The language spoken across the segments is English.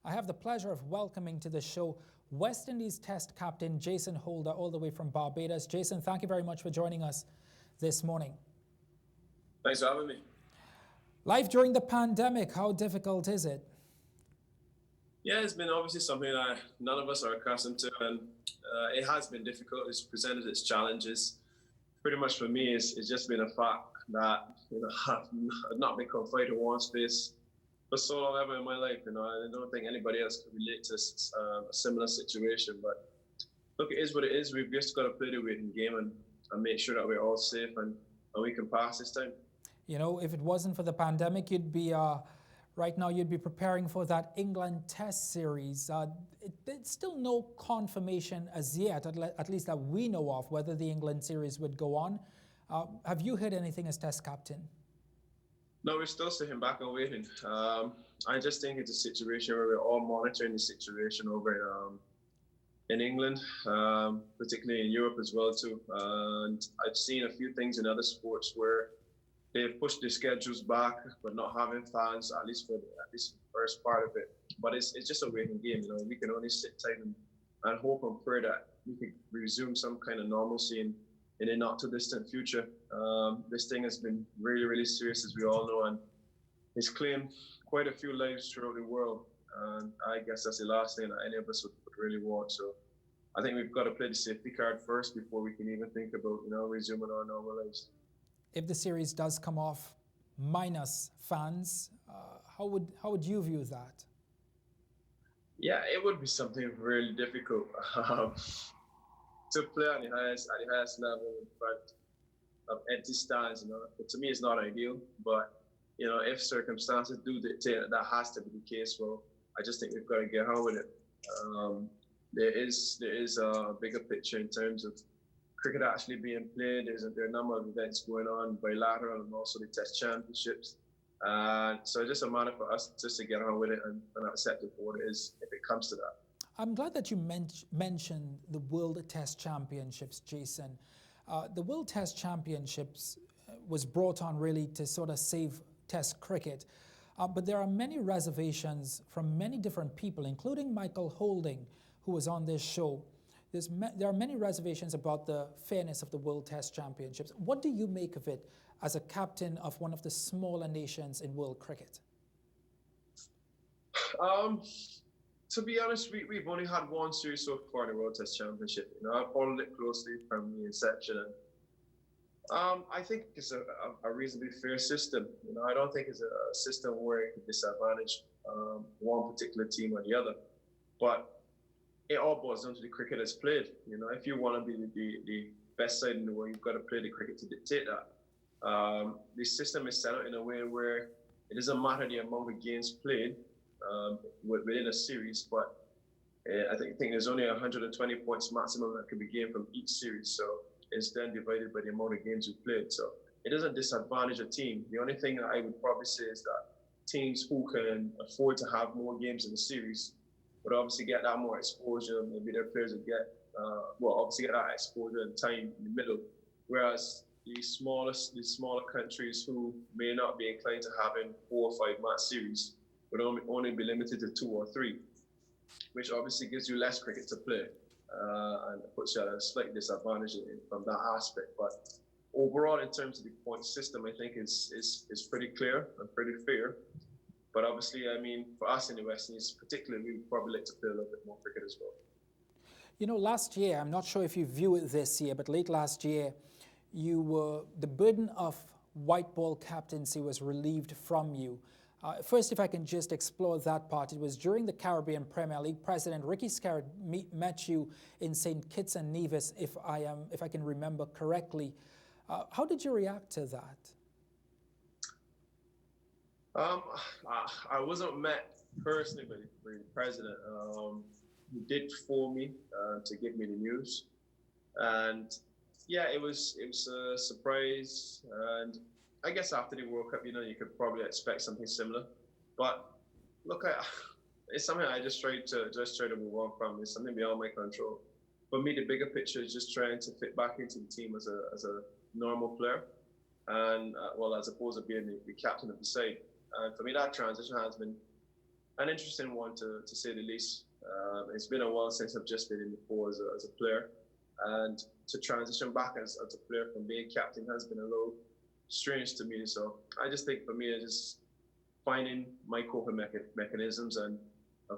I have the pleasure of welcoming to the show West Indies Test captain Jason Holder, all the way from Barbados. Jason, thank you very much for joining us this morning. Thanks for having me. Life during the pandemic, how difficult is it? Yeah, it's been obviously something that none of us are accustomed to, and it has been difficult. It's presented its challenges. Pretty much for me, it's just been a fact that I've not been confined to one space for so long ever in my life. I don't think anybody else can relate to a similar situation. But look, it is what it is. We've just got to play the waiting game and make sure that we're all safe and we can pass this time. You know, if it wasn't for the pandemic, you'd be right now you'd be preparing for that England Test series. There's still no confirmation as yet, at least that we know of, whether the England series would go on. Have you heard anything as Test captain? No, we're still sitting back and waiting. I just think it's a situation where we're all monitoring the situation over in England, particularly in Europe as well too. And I've seen a few things in other sports where they've pushed their schedules back, but not having fans, at least for the first part of it. But it's just a waiting game. We can only sit tight and hope and pray that we can resume some kind of normalcy in a not too distant future. This thing has been really, really serious, as we all know, and it's claimed quite a few lives throughout the world. And I guess that's the last thing that any of us would really want. So I think we've got to play the safety card first before we can even think about, resuming our normal lives. If the series does come off minus fans, how would you view that? Yeah, it would be something really difficult to play at the highest level in front of empty stands. But to me, it's not ideal. But if circumstances do dictate that has to be the case, well, I just think we've got to get on with it. There is a bigger picture in terms of cricket actually being played. There are a number of events going on, bilateral and also the Test Championships. So it's just a matter for us just to get on with it and accept it for what it is if it comes to that. I'm glad that you mentioned the World Test Championships, Jason. The World Test Championships was brought on really to sort of save Test cricket. But there are many reservations from many different people, including Michael Holding, who was on this show. There are many reservations about the fairness of the World Test Championships. What do you make of it as a captain of one of the smaller nations in world cricket? To be honest, we've only had one series so far in the World Test Championship. I've followed it closely from the inception. And I think it's a reasonably fair system. I don't think it's a system where it could disadvantage one particular team or the other. But it all boils down to the cricket that's played. If you want to be the best side in the world, you've got to play the cricket to dictate that. The system is set up in a way where it doesn't matter the amount of games played within a series, but I think there's only 120 points maximum that can be gained from each series. So it's then divided by the amount of games you played. So it doesn't disadvantage a team. The only thing that I would probably say is that teams who can afford to have more games in the series would obviously get that more exposure. Maybe their players would get, obviously get that exposure and time in the middle. Whereas the smaller countries who may not be inclined to having 4 or 5 match series would only be limited to 2 or 3, which obviously gives you less cricket to play and puts you at a slight disadvantage from that aspect. But overall, in terms of the point system, I think is pretty clear and pretty fair. But obviously, for us in the West Indies particularly, we would probably like to play a little bit more cricket as well. Last year, I'm not sure if you view it this year, but late last year, the burden of white ball captaincy was relieved from you. First, if I can just explore that part, it was during the Caribbean Premier League. President Ricky Skerritt met you in St. Kitts and Nevis, if I can remember correctly. How did you react to that? I wasn't met personally by the president. He did phone me to give me the news, and yeah, it was a surprise. And I guess after the World Cup, you could probably expect something similar. But look, it's something I just try to move on from. It's something beyond my control. For me, the bigger picture is just trying to fit back into the team as a normal player, and as opposed to being the captain of the side. And for me, that transition has been an interesting one to say the least. It's been a while since I've just been in the pool as a player, and to transition back as a player from being captain has been a little strange to me. So I just think for me, it's just finding my coping mechanisms and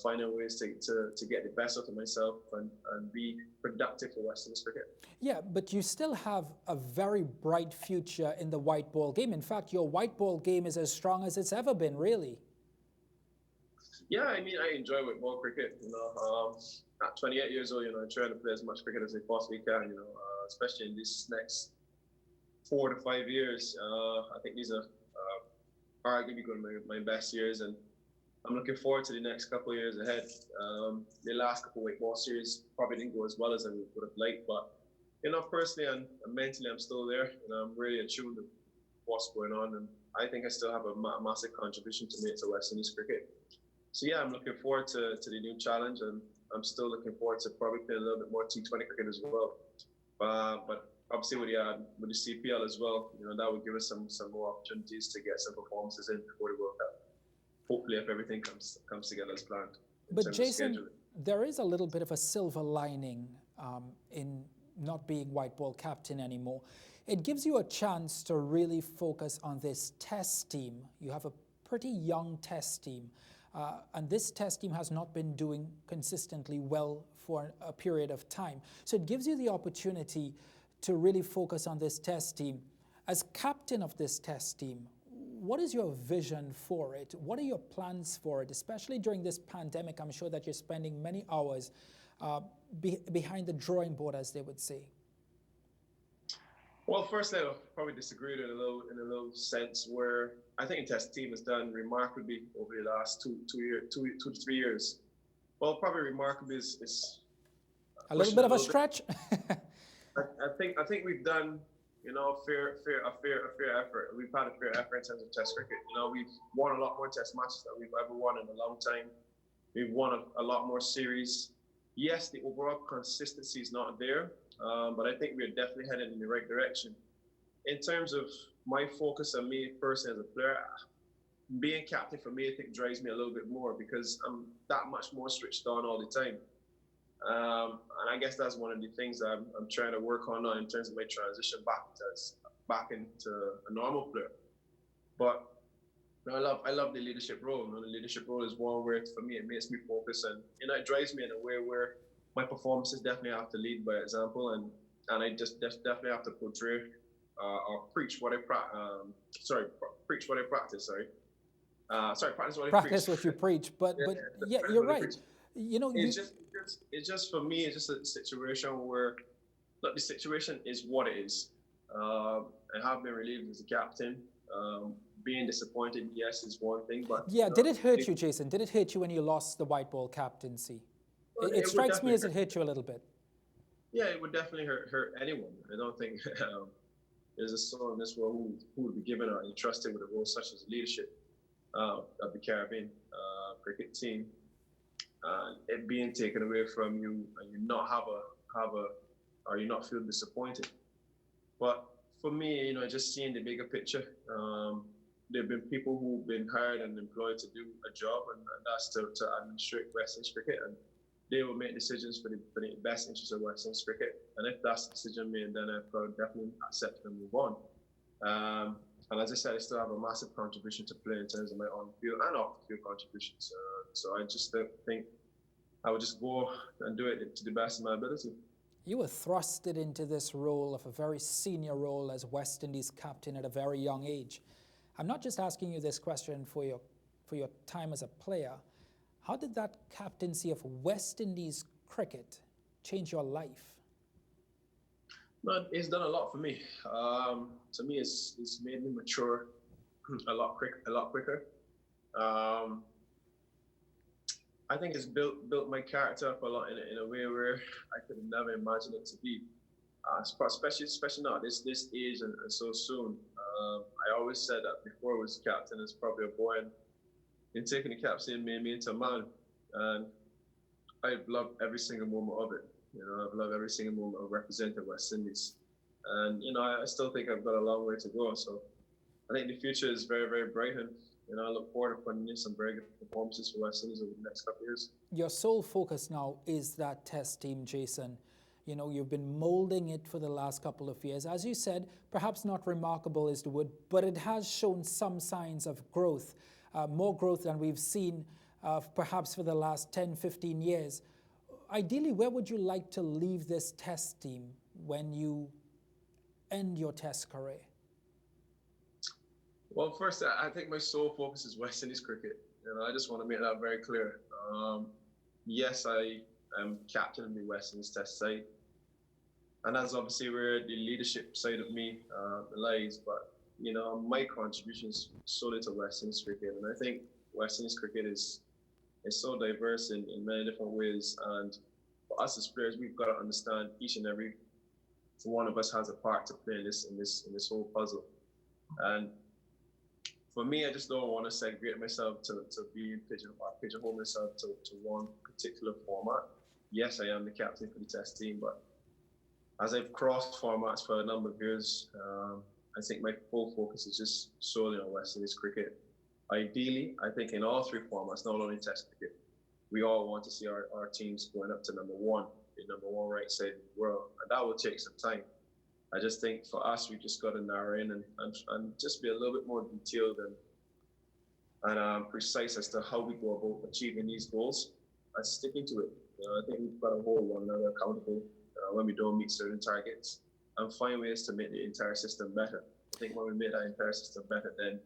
finding ways to get the best out of myself and be productive for West Indies cricket. Yeah, but you still have a very bright future in the white ball game. In fact, your white ball game is as strong as it's ever been, really. Yeah, I mean, I enjoy white ball cricket. At 28 years old, I'm trying to play as much cricket as I possibly can. Especially in these next 4 to 5 years. I think these are going to be going to my best years, and I'm looking forward to the next couple of years ahead. The last couple of white ball series probably didn't go as well as I would have liked, but personally and mentally, I'm still there. I'm really attuned to what's going on, and I think I still have a massive contribution to make to West Indies cricket. So yeah, I'm looking forward to the new challenge, and I'm still looking forward to probably playing a little bit more T20 cricket as well. But obviously with the CPL as well, that would give us some more opportunities to get some performances in before the World Cup. Hopefully, if everything comes together as planned. But Jason, there is a little bit of a silver lining in not being white ball captain anymore. It gives you a chance to really focus on this test team. You have a pretty young test team. And this test team has not been doing consistently well for a period of time. So it gives you the opportunity to really focus on this test team. As captain of this test team, what is your vision for it? What are your plans for it? Especially during this pandemic, I'm sure that you're spending many hours behind the drawing board, as they would say. Well, firstly, I'll probably disagree in a little sense where I think the test team has done remarkably over the last 2 to 3 years. Well, probably remarkably is a little bit of a stretch. I think we've done a fair effort. We've had a fair effort in terms of test cricket. We've won a lot more test matches than we've ever won in a long time. We've won a lot more series. Yes, the overall consistency is not there, but I think we're definitely headed in the right direction. In terms of my focus on me personally as a player, being captain for me, I think drives me a little bit more because I'm that much more switched on all the time. And I guess that's one of the things that I'm trying to work on now in terms of my transition back into a normal player. But I love the leadership role. The leadership role is one where for me it makes me focus, and it drives me in a way where my performances definitely have to lead by example, and I just definitely have to portray or preach what I preach what I practice. Practice what I preach. Practice what you preach. But yeah, you're right. It's just for me. It's just a situation where, look, the situation is what it is. I have been relieved as a captain. Being disappointed, yes, is one thing, but yeah, did it hurt you, Jason? Did it hurt you when you lost the white ball captaincy? Well, it strikes me as it hurt you a little bit. Yeah, it would definitely hurt anyone. I don't think there's a soul in this world who would be given or entrusted with a role such as leadership of the Caribbean cricket team. It being taken away from you and you not or you not feel disappointed. But for me, just seeing the bigger picture, there have been people who've been hired and employed to do a job, and that's to administrate West Indies cricket, and they will make decisions for the best interest of West Indies cricket. And if that's the decision made, then I've got to definitely accept and move on. And as I said, I still have a massive contribution to play in terms of my on-field and off-field contributions. So I just think I would just go and do it to the best of my ability. You were thrusted into this role of a very senior role as West Indies captain at a very young age. I'm not just asking you this question for your time as a player. How did that captaincy of West Indies cricket change your life? Well, it's done a lot for me. To me, it's made me mature a lot quicker. I think it's built my character up a lot in a way where I could never imagine it to be. Especially now, this age and so soon. I always said that before I was captain, as probably a boy, and taking the captaincy made me into a man. And I've loved every single moment of it. I've loved every single moment of representing West Indies. And, I still think I've got a long way to go. So I think the future is very, very bright. And I look forward to putting in some very good performances for West Indies over the next couple of years. Your sole focus now is that test team, Jason. You know, you've been molding it for the last couple of years. As you said, perhaps not remarkable is the word, but it has shown some signs of growth, more growth than we've seen perhaps for the last 10, 15 years. Ideally, where would you like to leave this test team when you end your test career? Well, first, I think my sole focus is West Indies cricket. I just want to make that very clear. Yes, I am captain of the West Indies Test side, and that's obviously where the leadership side of me lies. But my contribution is solely to West Indies cricket, and I think West Indies cricket is so diverse in many different ways. And for us as players, we've got to understand each and every one of us has a part to play in this whole puzzle. And for me, I just don't want to segregate myself to be pigeonhole myself to one particular format. Yes, I am the captain for the test team, but as I've crossed formats for a number of years, I think my full focus is just solely on West Indies cricket. Ideally, I think in all three formats, not only test cricket, we all want to see our teams going up to number one, the number one right side in the world. And that will take some time. I just think for us, we've just got to narrow in and just be a little bit more detailed and precise as to how we go about achieving these goals and sticking to it. I think we've got to hold one another accountable when we don't meet certain targets and find ways to make the entire system better. I think when we make that entire system better, then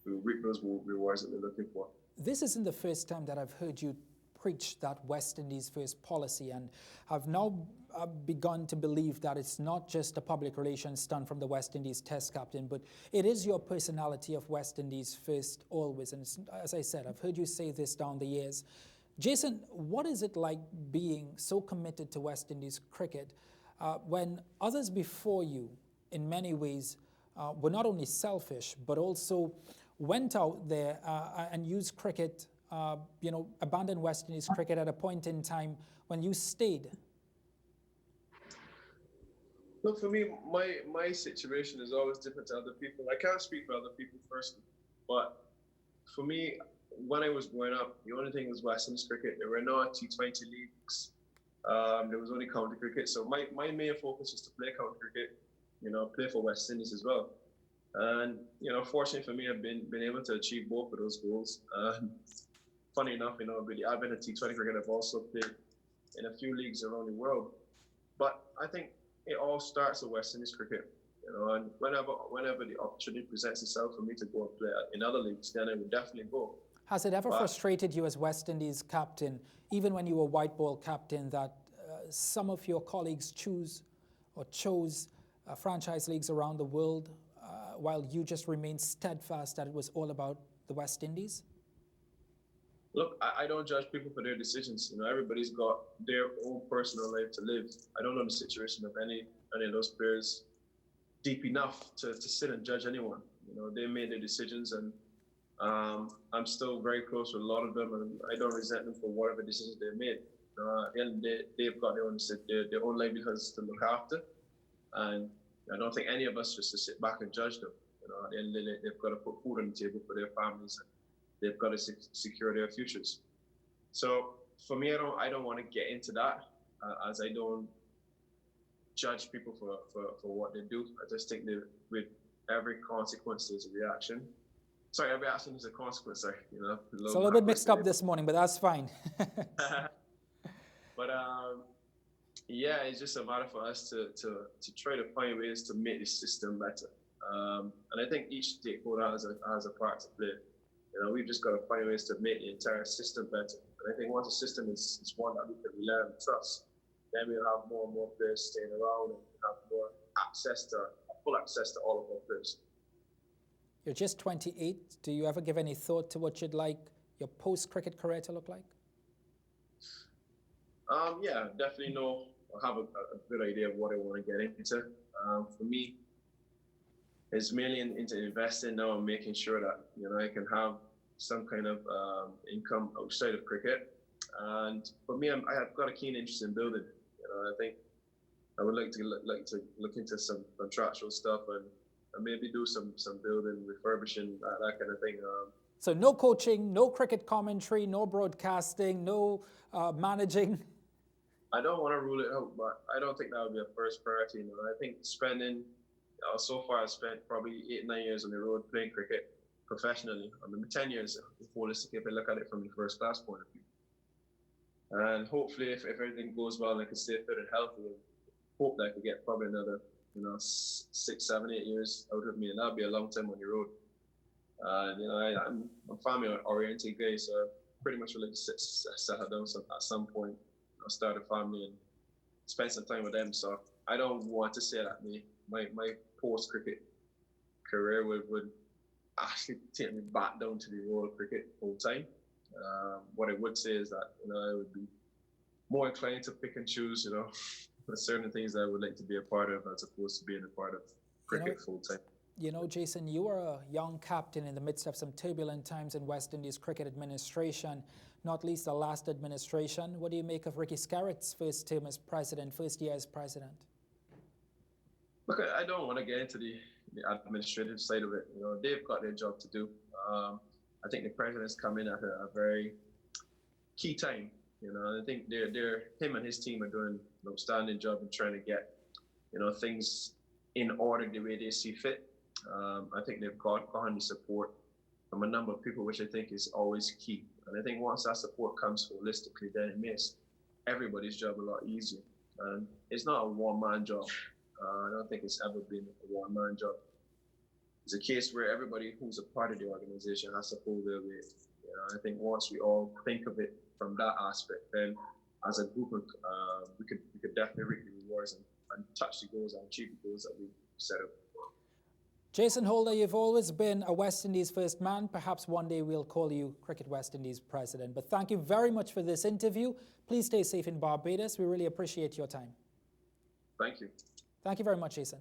we will reap those rewards that we're looking for. This isn't the first time that I've heard you preach that West Indies first policy, and I've now begun to believe that it's not just a public relations stunt from the West Indies test captain, but it is your personality of West Indies first always. And as I said, I've heard you say this down the years. Jason, what is it like being so committed to West Indies cricket when others before you, in many ways, were not only selfish, but also went out there and used cricket, abandoned West Indies cricket at a point in time when you stayed? Look, for me, my situation is always different to other people. I can't speak for other people firstly, but for me, when I was growing up, the only thing was West Indies cricket. There were no T20 leagues. There was only county cricket. So my main focus was to play county cricket, play for West Indies as well. And, fortunately for me, I've been able to achieve both of those goals. Funny enough, with the advent of T20 cricket, I've also played in a few leagues around the world. But I think it all starts with West Indies cricket, and whenever the opportunity presents itself for me to go and play in other leagues, then I would definitely go. Has it ever frustrated you as West Indies captain, even when you were white ball captain, that some of your colleagues chose franchise leagues around the world while you just remained steadfast that it was all about the West Indies? Look, I don't judge people for their decisions. Everybody's got their own personal life to live. I don't know the situation of any of those players deep enough to sit and judge anyone. They made their decisions, and I'm still very close with a lot of them, and I don't resent them for whatever decisions they made. At the end of the day, they've got their own livelihoods to look after, and I don't think any of us just to sit back and judge them. At the end of the day, they've got to put food on the table for their families, and they've got to secure their futures. So for me, I don't want to get into that, as I don't judge people for what they do. I just think that with every consequence, there's a reaction. Sorry, every action is a consequence. Sorry, it's a little bit mixed up this morning, but that's fine. But yeah, it's just a matter for us to try to find ways to make the system better. And I think each stakeholder has a part to play. We've just got to find ways to make the entire system better. And I think once the system is one that we can rely and trust, then we'll have more and more players staying around and have more full access to all of our players. You're just 28. Do you ever give any thought to what you'd like your post-cricket career to look like? Yeah, definitely I have a good idea of what I want to get into. For me, it's mainly into investing now and making sure that I can have some kind of income outside of cricket. And for me, I have got a keen interest in building. I think I would like to look into some contractual stuff and maybe do some building, refurbishing, that kind of thing. So no coaching, no cricket commentary, no broadcasting, no managing. I don't want to rule it out, but I don't think that would be a first priority. I think spending, so far I've spent probably 8, 9 years on the road playing cricket professionally. I mean, 10 years holistically if I look at it from the first class point of view. And hopefully, if everything goes well and I can stay fit and healthy, I hope that I could get probably another, 6, 7, 8 years out of me, and that'll be a long time on the road. I'm a family-oriented guy, so I pretty much would like to settle down at some point, start a family and spend some time with them. So I don't want to say that my post-cricket career would actually take me back down to the world cricket full time. What I would say is that I would be more inclined to pick and choose, certain things that I would like to be a part of as opposed to being a part of cricket full time. Jason, you were a young captain in the midst of some turbulent times in West Indies cricket administration, not least the last administration. What do you make of Ricky Scarrett's first term as president, first year as president? Look, I don't want to get into the administrative side of it. They've got their job to do. I think the president's come in at a very key time. I think him and his team are doing an outstanding job in trying to get, things in order the way they see fit. I think they've got the support from a number of people, which I think is always key. And I think once that support comes holistically, then it makes everybody's job a lot easier. And it's not a one-man job. I don't think it's ever been a one-man job. It's a case where everybody who's a part of the organization has to pull their weight. I think once we all think of it from that aspect, then as a group, we could definitely reap the rewards and touch the goals and achieve the goals that we set up. Jason Holder, you've always been a West Indies first man. Perhaps one day we'll call you Cricket West Indies president. But thank you very much for this interview. Please stay safe in Barbados. We really appreciate your time. Thank you. Thank you very much, Jason.